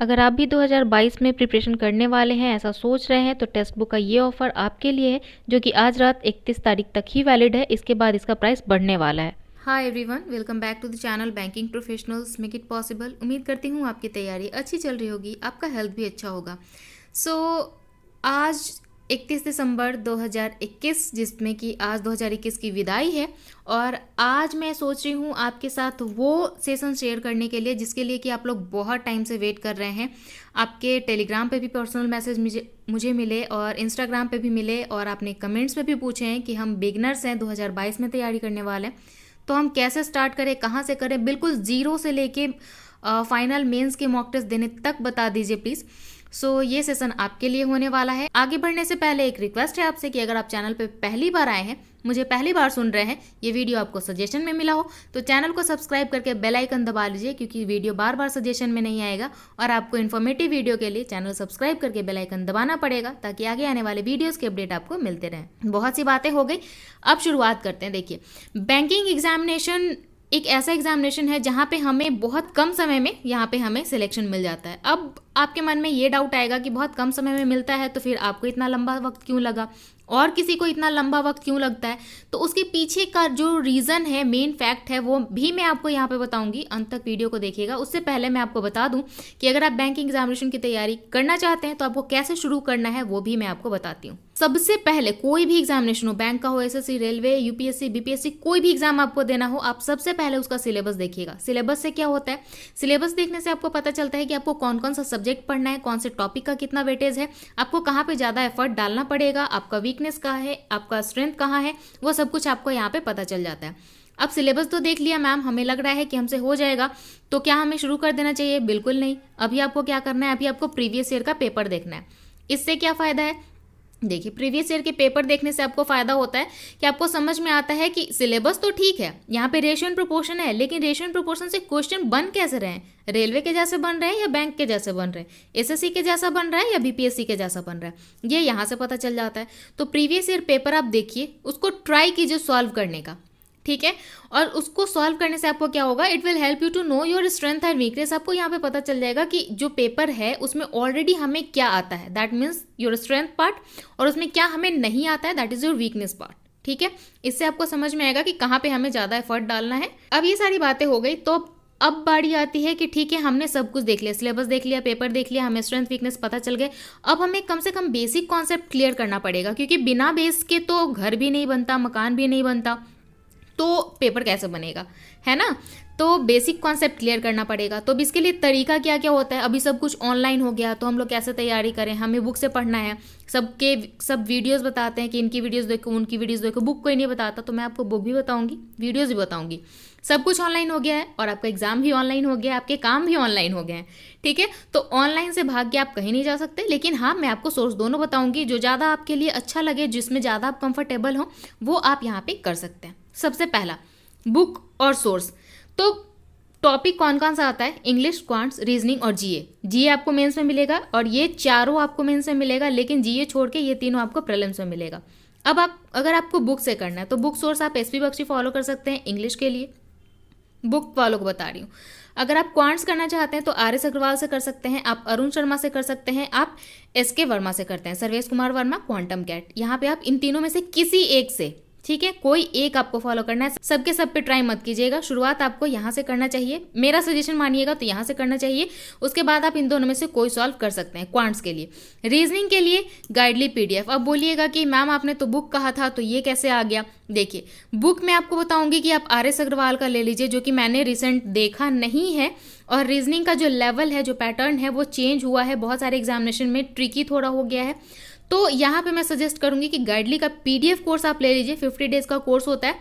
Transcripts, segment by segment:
अगर आप भी 2022 में प्रिपरेशन करने वाले हैं, ऐसा सोच रहे हैं, तो टेक्स्ट बुक का ये ऑफ़र आपके लिए है, जो कि आज रात 31 तारीख तक ही वैलिड है। इसके बाद इसका प्राइस बढ़ने वाला है। Hi everyone, welcome back to the channel banking professionals make it possible. उम्मीद करती हूँ आपकी तैयारी अच्छी चल रही होगी, आपका हेल्थ भी अच्छा होगा। आज 31 दिसंबर 2021, जिसमें कि आज 2021 की विदाई है, और आज मैं सोच रही हूँ आपके साथ वो सेशन शेयर करने के लिए जिसके लिए कि आप लोग बहुत टाइम से वेट कर रहे हैं। आपके टेलीग्राम पे भी पर्सनल मैसेज मुझे मिले और इंस्टाग्राम पे भी मिले, और आपने कमेंट्स में भी पूछे हैं कि हम बिगनर्स हैं, 2022 में तैयारी करने वाले हैं, तो हम कैसे स्टार्ट करें, कहाँ से करें, बिल्कुल ज़ीरो से लेके फाइनल मेंस के मॉक टेस्ट देने तक बता दीजिए प्लीज़। ये सेशन आपके लिए होने वाला है। आगे बढ़ने से पहले एक रिक्वेस्ट है आपसे कि अगर आप चैनल पे पहली बार आए हैं, मुझे पहली बार सुन रहे हैं, ये वीडियो आपको सजेशन में मिला हो तो चैनल को सब्सक्राइब करके बेल आइकन दबा लीजिए, क्योंकि वीडियो बार बार सजेशन में नहीं आएगा और आपको इन्फॉर्मेटिव वीडियो के लिए चैनल सब्सक्राइब करके बेल आइकन दबाना पड़ेगा, ताकि आगे आने वाले वीडियोस के अपडेट आपको मिलते रहें। बहुत सी बातें हो गई, अब शुरुआत करते हैं। देखिए, बैंकिंग एग्जामिनेशन एक ऐसा एग्जामिनेशन है जहाँ पे हमें बहुत कम समय में यहाँ पे हमें सिलेक्शन मिल जाता है। अब आपके मन में ये डाउट आएगा कि बहुत कम समय में मिलता है तो फिर आपको इतना लंबा वक्त क्यों लगा और किसी को इतना लंबा वक्त क्यों लगता है। तो उसके पीछे का जो रीज़न है, मेन फैक्ट है, वो भी मैं आपको यहाँ पे बताऊंगी। अंत तक वीडियो को देखिएगा। उससे पहले मैं आपको बता दूं कि अगर आप बैंकिंग एग्जामिनेशन की तैयारी करना चाहते हैं तो आपको कैसे शुरू करना है वो भी मैं आपको बताती हूँ। सबसे पहले कोई भी एग्जामिनेशन हो, बैंक का हो, एसएससी, रेलवे, यूपीएससी, बीपीएससी, कोई भी एग्जाम आपको देना हो, आप सबसे पहले उसका सिलेबस देखिएगा। सिलेबस से क्या होता है? सिलेबस देखने से आपको पता चलता है कि आपको कौन कौन सा सब्जेक्ट पढ़ना है, कौन से टॉपिक का कितना वेटेज है, आपको कहाँ पे ज़्यादा एफर्ट डालना पड़ेगा, आपका वीकनेस कहाँ है, आपका स्ट्रेंथ कहाँ है, वो सब कुछ आपको यहाँ पे पता चल जाता है। अब सिलेबस तो देख लिया मैम, हमें लग रहा है कि हमसे हो जाएगा, तो क्या हमें शुरू कर देना चाहिए? बिल्कुल नहीं। अभी आपको क्या करना है? अभी आपको प्रीवियस ईयर का पेपर देखना है। इससे क्या फ़ायदा है? देखिए, प्रीवियस ईयर के पेपर देखने से आपको फ़ायदा होता है कि आपको समझ में आता है कि सिलेबस तो ठीक है, यहाँ पे रेशियो एंड प्रोपोर्शन है, लेकिन रेशियो एंड प्रोपोर्शन से क्वेश्चन बन कैसे रहे हैं? रेलवे के जैसे बन रहे हैं या बैंक के जैसे बन रहे हैं, एसएससी के जैसा बन रहा है या बीपीएससी के जैसा बन रहा है, ये यहाँ से पता चल जाता है। तो प्रीवियस ईयर पेपर आप देखिए, उसको ट्राई कीजिए सॉल्व करने का, ठीक है। और उसको सॉल्व करने से आपको क्या होगा? It will help you to know your strength and weakness. आपको यहाँ पे पता चल जाएगा कि जो पेपर है उसमें ऑलरेडी हमें क्या आता है, that means your strength part, और उसमें क्या हमें नहीं आता है, that is your weakness part, ठीक है। इससे आपको समझ में आएगा कि कहाँ पे हमें ज़्यादा एफर्ट डालना है। अब ये सारी बातें हो गई, तो अब बारी आती है कि ठीक है, हमने सब कुछ देख लिया, सिलेबस देख लिया, पेपर देख लिया, हमें स्ट्रेंथ वीकनेस पता चल गए। अब हमें कम से कम बेसिक कॉन्सेप्ट क्लियर करना पड़ेगा, क्योंकि बिना बेस के तो घर भी नहीं बनता, मकान भी नहीं बनता, तो पेपर कैसे बनेगा, है ना। तो बेसिक कॉन्सेप्ट क्लियर करना पड़ेगा। तो इसके लिए तरीका क्या क्या होता है? अभी सब कुछ ऑनलाइन हो गया, तो हम लोग कैसे तैयारी करें? हमें बुक से पढ़ना है, सब वीडियोस बताते हैं कि इनकी वीडियोस देखो, उनकी वीडियोस देखो। बुक कोई नहीं बताता, तो मैं आपको बुक भी बताऊंगी, वीडियोस भी बताऊंगी। सब कुछ ऑनलाइन हो गया है, और आपका एग्जाम भी ऑनलाइन हो गया है, आपके काम भी ऑनलाइन हो गए हैं, ठीक है। तो ऑनलाइन से भाग के आप कहीं नहीं जा सकते, लेकिन हाँ, मैं आपको सोर्स दोनों बताऊंगी, जो ज़्यादा आपके लिए अच्छा लगे, जिसमें ज़्यादा आप कंफर्टेबल हो, वो आप यहाँ पे कर सकते हैं। सबसे पहला, बुक और सोर्स। तो टॉपिक कौन कौन सा आता है? इंग्लिश, क्वांट्स, रीजनिंग और जीए। जीए आपको मेंस में मिलेगा, और ये चारों आपको मेंस में मिलेगा, लेकिन जीए छोड़ के ये तीनों आपको प्रीलिम्स में मिलेगा। अब अगर आपको बुक से करना है तो बुक सोर्स आप एसपी बख्शी फॉलो कर सकते हैं इंग्लिश के लिए, बुक वालों को बता रही हूँ। अगर आप क्वांट्स करना चाहते हैं तो आर एस अग्रवाल से कर सकते हैं, आप अरुण शर्मा से कर सकते हैं, आप एस के वर्मा से करते हैं, सर्वेश कुमार वर्मा, क्वांटम कैट। यहाँ पे आप इन तीनों में से किसी एक से, ठीक है, कोई एक आपको फॉलो करना है। सबके सब पे ट्राई मत कीजिएगा। शुरुआत आपको यहाँ से करना चाहिए, मेरा सजेशन मानिएगा तो यहाँ से करना चाहिए। उसके बाद आप इन दोनों में से कोई सॉल्व कर सकते हैं। क्वांट्स के लिए, रीजनिंग के लिए गाइडली पीडीएफ। अब बोलिएगा कि मैम आपने तो बुक कहा था, तो ये कैसे आ गया? देखिए, बुक में आपको बताऊंगी कि आप आर एस अग्रवाल का ले लीजिए, जो कि मैंने रिसेंट देखा नहीं है, और रीजनिंग का जो लेवल है, जो पैटर्न है, वो चेंज हुआ है, बहुत सारे एग्जामिनेशन में ट्रिकी थोड़ा हो गया है। तो यहाँ पे मैं सजेस्ट करूंगी कि गाइडली का पीडीएफ कोर्स आप ले लीजिए, 50 डेज का कोर्स होता है,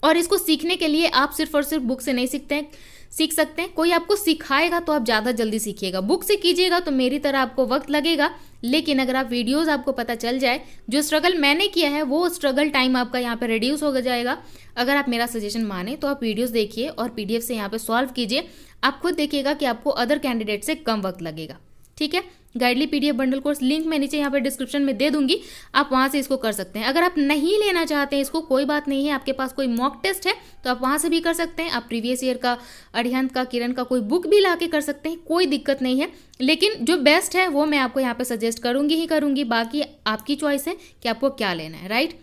और इसको सीखने के लिए आप सिर्फ और सिर्फ बुक से नहीं सीख सकते हैं, कोई आपको सिखाएगा तो आप ज़्यादा जल्दी सीखिएगा। बुक से कीजिएगा तो मेरी तरह आपको वक्त लगेगा, लेकिन अगर आप वीडियोस आपको पता चल जाए, जो स्ट्रगल मैंने किया है वो स्ट्रगल टाइम आपका यहाँ पे रिड्यूस हो जाएगा। अगर आप मेरा सजेशन माने तो आप वीडियोस देखिए और पीडीएफ से यहाँ पे सॉल्व कीजिए, आप खुद देखिएगा कि आपको अदर कैंडिडेट से कम वक्त लगेगा, ठीक है। गाइडली पीडीएफ बंडल कोर्स लिंक मैं नीचे यहाँ पर डिस्क्रिप्शन में दे दूंगी, आप वहाँ से इसको कर सकते हैं। अगर आप नहीं लेना चाहते हैं इसको, कोई बात नहीं है, आपके पास कोई मॉक टेस्ट है तो आप वहाँ से भी कर सकते हैं। आप प्रीवियस ईयर का, अरिहंत का, किरण का कोई बुक भी ला के कर सकते हैं, कोई दिक्कत नहीं है। लेकिन जो बेस्ट है वो मैं आपको यहाँ पे सजेस्ट करूँगी ही करूँगी, बाकी आपकी चॉइस है कि आपको क्या लेना है, राइट।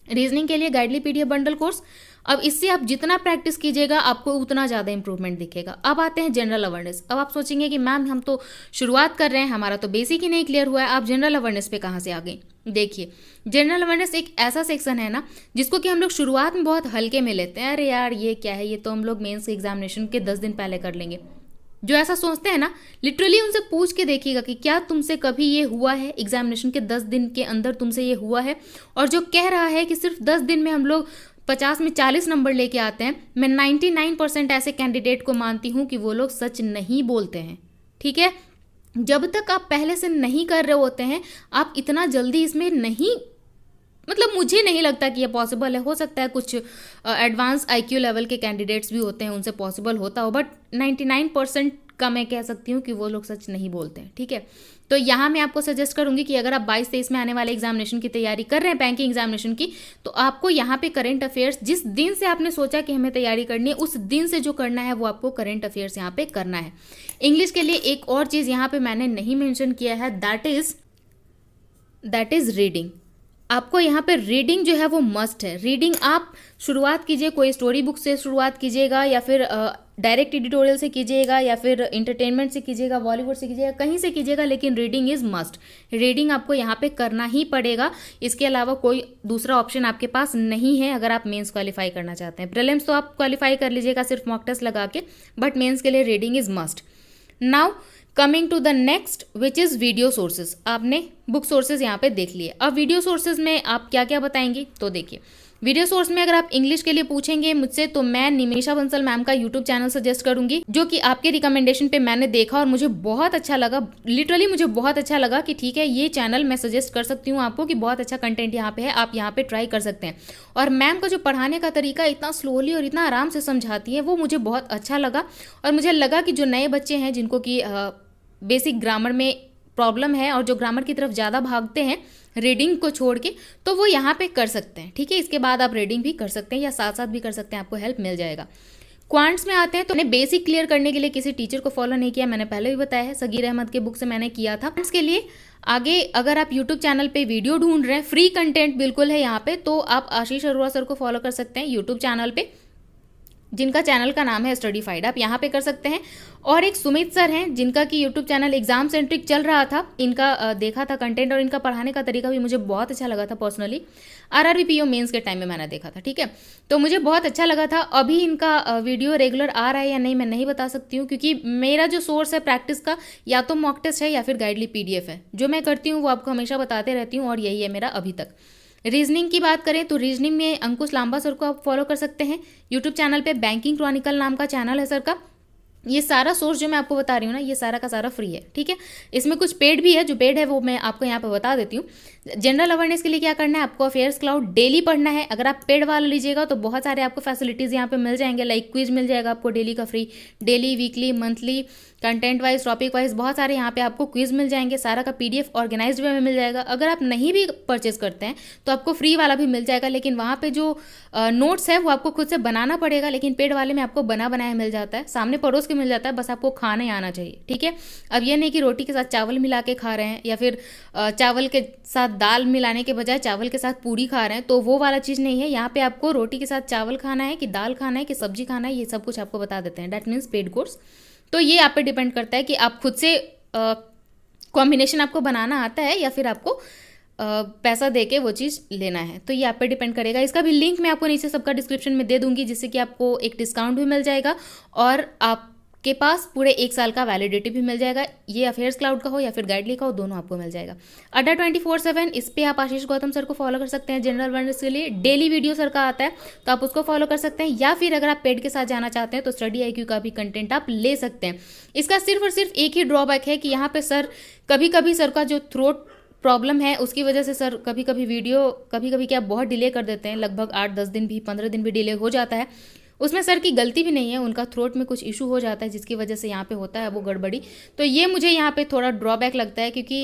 रीजनिंग के लिए गाइडली पीडीएफ बंडल कोर्स, अब इससे आप जितना प्रैक्टिस कीजिएगा आपको उतना ज़्यादा इंप्रूवमेंट दिखेगा। अब आते हैं जनरल अवेयरनेस। अब आप सोचेंगे कि मैम हम तो शुरुआत कर रहे हैं, हमारा तो बेसिक ही नहीं क्लियर हुआ है, आप जनरल अवेयरनेस पे कहाँ से आ गई। देखिए, जनरल अवेयरनेस एक ऐसा सेक्शन है ना जिसको कि हम लोग शुरुआत में बहुत हल्के में लेते हैं, अरे यार ये क्या है, ये तो हम लोग मेंस एग्जामिनेशन के 10 दिन पहले कर लेंगे। जो ऐसा सोचते हैं ना, लिटरली उनसे पूछ के देखिएगा कि क्या तुमसे कभी ये हुआ है, एग्जामिनेशन के 10 दिन के अंदर तुमसे ये हुआ है। और जो कह रहा है कि सिर्फ 10 दिन में हम लोग 50 में 40 नंबर लेके आते हैं, मैं 99% ऐसे कैंडिडेट को मानती हूँ कि वो लोग सच नहीं बोलते हैं, ठीक है। जब तक आप पहले से नहीं कर रहे होते हैं, आप इतना जल्दी इसमें नहीं, मतलब मुझे नहीं लगता कि ये पॉसिबल है। हो सकता है कुछ एडवांस आईक्यू लेवल के कैंडिडेट्स भी होते हैं, उनसे पॉसिबल होता हो, बट 99% का मैं कह सकती हूँ कि वो लोग सच नहीं बोलते हैं, ठीक है। तो यहाँ मैं आपको सजेस्ट करूँगी कि अगर आप 22-23 में आने वाले एग्जामिनेशन की तैयारी कर रहे हैं, बैंकिंग एग्जामिनेशन की, तो आपको यहाँ पे करंट अफेयर्स, जिस दिन से आपने सोचा कि हमें तैयारी करनी है, उस दिन से जो करना है वो आपको करंट अफेयर्स यहाँ पे करना है। इंग्लिश के लिए एक और चीज़ यहाँ पे मैंने नहीं मेंशन किया है, दैट इज़ रीडिंग। आपको यहाँ पे रीडिंग जो है वो मस्ट है। रीडिंग आप शुरुआत कीजिए, कोई स्टोरी बुक से शुरुआत कीजिएगा, या फिर डायरेक्ट एडिटोरियल से कीजिएगा, या फिर इंटरटेनमेंट से कीजिएगा, बॉलीवुड से कीजिएगा, कहीं से कीजिएगा, लेकिन रीडिंग इज़ मस्ट। रीडिंग आपको यहाँ पे करना ही पड़ेगा, इसके अलावा कोई दूसरा ऑप्शन आपके पास नहीं है अगर आप मेंस क्वालिफाई करना चाहते हैं। प्रीलिम्स तो आप क्वालिफाई कर लीजिएगा सिर्फ मॉक टेस्ट लगा के, बट मेंस के लिए reading is must. Now coming to the next which is video sources. आपने बुक सोर्सेज यहाँ पे देख लिए, अब वीडियो सोर्सेज में आप क्या क्या बताएंगी, तो देखिए वीडियो सोर्स में अगर आप इंग्लिश के लिए पूछेंगे मुझसे, तो मैं निमेशा बंसल मैम का यूट्यूब चैनल सजेस्ट करूंगी, जो कि आपके रिकमेंडेशन पे मैंने देखा और मुझे बहुत अच्छा लगा। लिटरली मुझे बहुत अच्छा लगा कि ठीक है, ये चैनल मैं सजेस्ट कर सकती हूँ आपको कि बहुत अच्छा कंटेंट यहाँ पे है, आप यहाँ पे ट्राई कर सकते हैं। और मैम का जो पढ़ाने का तरीका इतना स्लोली और इतना आराम से समझाती है, वो मुझे बहुत अच्छा लगा। और मुझे लगा कि जो नए बच्चे हैं, जिनको कि बेसिक ग्रामर में प्रॉब्लम है और जो ग्रामर की तरफ ज़्यादा भागते हैं रीडिंग को छोड़ के, तो वो यहाँ पे कर सकते हैं, ठीक है। इसके बाद आप रीडिंग भी कर सकते हैं या साथ साथ भी कर सकते हैं, आपको हेल्प मिल जाएगा। क्वांट्स में आते हैं तो मैंने बेसिक क्लियर करने के लिए किसी टीचर को फॉलो नहीं किया, मैंने पहले भी बताया है, सगीर अहमद के बुक से मैंने किया था। इसके लिए आगे अगर आप यूट्यूब चैनल पे वीडियो ढूंढ रहे हैं, फ्री कंटेंट बिल्कुल है यहाँ पे, तो आप आशीष अरोड़ा सर को फॉलो कर सकते हैं यूट्यूब चैनल पे, जिनका चैनल का नाम है स्टडीफाइड, आप यहाँ पे कर सकते हैं। और एक सुमित सर हैं, जिनका कि यूट्यूब चैनल एग्जाम सेंट्रिक चल रहा था, इनका देखा था कंटेंट और इनका पढ़ाने का तरीका भी मुझे बहुत अच्छा लगा था पर्सनली। आरआरबी पीओ मेंस के टाइम में मैंने देखा था, ठीक है, तो मुझे बहुत अच्छा लगा था। अभी इनका वीडियो रेगुलर आ रहा है या नहीं मैं नहीं बता सकती हूँ, क्योंकि मेरा जो सोर्स है प्रैक्टिस का, या तो मॉक टेस्ट है या फिर गाइडली पीडीएफ है। जो मैं करती हूँ वो आपको हमेशा बताते रहती हूँ और यही है मेरा अभी तक। रीजनिंग की बात करें तो रीजनिंग में अंकुश लांबा सर को आप फॉलो कर सकते हैं यूट्यूब चैनल पे, बैंकिंग क्रॉनिकल नाम का चैनल है सर का। ये सारा सोर्स जो मैं आपको बता रही हूँ ना, ये सारा का सारा फ्री है, ठीक है। इसमें कुछ पेड भी है, जो पेड है वो मैं आपको यहाँ पे बता देती हूँ। जनरल अवेयरनेस के लिए क्या करना है, आपको अफेयर्स क्लाउड डेली पढ़ना है। अगर आप पेड वाला लीजिएगा तो बहुत सारे आपको फैसिलिटीज़ यहाँ पे मिल जाएंगे, लाइक क्विज मिल जाएगा आपको डेली का free, daily, weekly, monthly, content wise, topic wise, बहुत सारे यहाँ पे आपको क्विज मिल जाएंगे। सारा का पीडीएफ ऑर्गेनाइज्ड वे में मिल जाएगा। अगर आप नहीं भी परचेज करते हैं तो आपको फ्री वाला भी मिल जाएगा, लेकिन वहाँ पे जो नोट्स है वो आपको खुद से बनाना पड़ेगा, लेकिन पेड वाले में आपको बना बनाया मिल जाता है, सामने परोस के मिल जाता है, बस आपको खाने आना चाहिए, ठीक है। अब ये नहीं कि रोटी के साथ चावल मिला के खा रहे हैं, या फिर चावल के साथ दाल मिलाने के बजाय चावल के साथ पूरी खा रहे हैं, तो वो वाला चीज़ नहीं है। यहाँ पे आपको रोटी के साथ चावल खाना है कि दाल खाना है कि सब्जी खाना है, ये सब कुछ आपको बता देते हैं। That means paid course. तो ये आप पे डिपेंड करता है कि आप खुद से कॉम्बिनेशन आपको बनाना आता है या फिर आपको पैसा दे के वो चीज़ लेना है, तो ये आप पे डिपेंड करेगा। इसका भी लिंक मैं आपको नीचे सबका डिस्क्रिप्शन में दे दूंगी, जिससे कि आपको एक डिस्काउंट भी मिल जाएगा और आपके पास पूरे 1 साल का वैलिडिटी भी मिल जाएगा। ये अफेयर्स क्लाउड का हो या फिर गाइडली का हो, दोनों आपको मिल जाएगा। अड्डा 24/7, इस पर आप आशीष गौतम सर को फॉलो कर सकते हैं। जनरल अवेयरनेस के लिए डेली वीडियो सर का आता है, तो आप उसको फॉलो कर सकते हैं, या फिर अगर आप पेड के साथ जाना चाहते हैं तो स्टडी IQ का भी कंटेंट आप ले सकते हैं। इसका सिर्फ और सिर्फ एक ही ड्रॉबैक है कि यहाँ पे सर कभी कभी सर का जो थ्रोट प्रॉब्लम है उसकी वजह से सर कभी कभी वीडियो क्या बहुत डिले कर देते हैं, लगभग 8-10 दिन भी, 15 दिन भी डिले हो जाता है। उसमें सर की गलती भी नहीं है, उनका थ्रोट में कुछ इशू हो जाता है जिसकी वजह से यहाँ पे होता है वो गड़बड़ी। तो ये मुझे यहाँ पे थोड़ा ड्रॉबैक लगता है, क्योंकि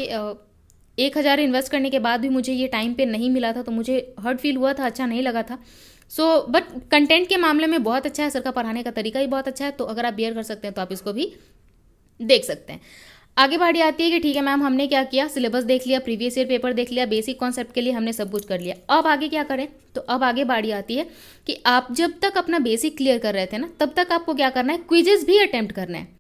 1,000 इन्वेस्ट करने के बाद भी मुझे ये टाइम पे नहीं मिला था, तो मुझे हर्ट फील हुआ था, अच्छा नहीं लगा था। बट कंटेंट के मामले में बहुत अच्छा है, सर का पढ़ाने का तरीका ही बहुत अच्छा है, तो अगर आप बियर कर सकते हैं तो आप इसको भी देख सकते हैं। आगे बारी आती है कि ठीक है मैम, हमने क्या किया, सिलेबस देख लिया, प्रीवियस ईयर पेपर देख लिया, बेसिक कॉन्सेप्ट के लिए हमने सब कुछ कर लिया, अब आगे क्या करें। तो अब आगे बारी आती है कि आप जब तक अपना बेसिक क्लियर कर रहे थे ना, तब तक आपको क्या करना है, क्विजेस भी अटेम्प्ट करना है।